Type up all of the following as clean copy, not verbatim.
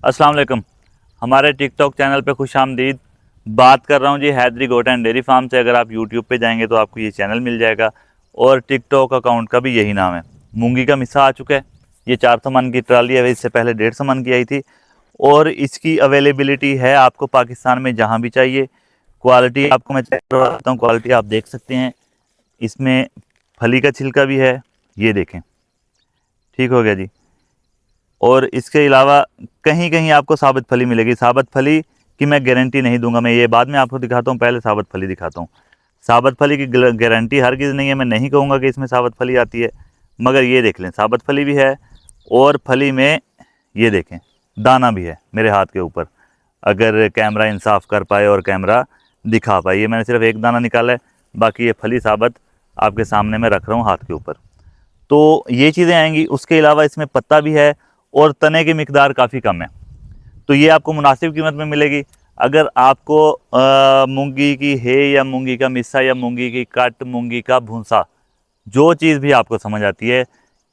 अस्सलाम वालेकुम। हमारे टिकटॉक चैनल पे खुश आमदीद। बात कर रहा हूँ जी Haidari goat and dairy farm से। अगर आप यूट्यूब पे जाएंगे तो आपको ये चैनल मिल जाएगा और टिकटॉक अकाउंट का भी यही नाम है। मूंगी का मिस्सा आ चुका है। ये 400 मन की ट्राली है, इससे पहले 150 मन की आई थी और इसकी अवेलेबिलिटी है आपको पाकिस्तान में जहाँ भी चाहिए। क्वालिटी आपको मैं चेक करवाता हूँ, क्वालिटी आप देख सकते हैं। इसमें फली का छिलका भी है, ये देखें, ठीक हो गया जी। और इसके अलावा कहीं कहीं आपको साबित फली मिलेगी। साबित फली की मैं गारंटी नहीं दूंगा, मैं ये बाद में आपको दिखाता हूँ, पहले साबित फली दिखाता हूँ। साबित फली की गारंटी हरगिज़ नहीं है, मैं नहीं कहूँगा कि इसमें साबित फली आती है, मगर ये देख लें साबित फली भी है और फली में ये देखें दाना भी है मेरे हाथ के ऊपर। अगर कैमरा इंसाफ कर पाए और कैमरा दिखा पाए, ये मैंने सिर्फ एक दाना निकाला है, बाकी ये फली साबित आपके सामने मैं रख रहा हूँ हाथ के ऊपर। तो ये चीज़ें आएंगी। उसके अलावा इसमें पत्ता भी है और तने की मिकदार काफ़ी कम है, तो ये आपको मुनासिब कीमत में मिलेगी। अगर आपको मूंगी की है या मूंगी का मिस्सा या मूंगी की कट, मूंगी का भूसा, जो चीज़ भी आपको समझ आती है,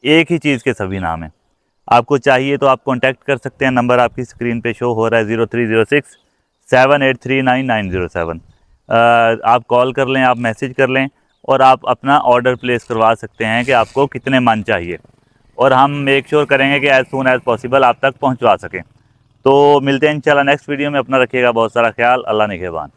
एक ही चीज़ के सभी नाम हैं। आपको चाहिए तो आप कांटेक्ट कर सकते हैं, नंबर आपकी स्क्रीन पे शो हो रहा है 0306-7839907। आप कॉल कर लें, आप मैसेज कर लें और आप अपना ऑर्डर प्लेस करवा सकते हैं कि आपको कितने मन चाहिए, और हम मेक श्योर करेंगे कि एज़ सून एज़ पॉसिबल आप तक पहुंचवा सकें। तो मिलते हैं इंशाल्लाह नेक्स्ट वीडियो में। अपना रखिएगा बहुत सारा ख्याल। अल्लाह निगहबान।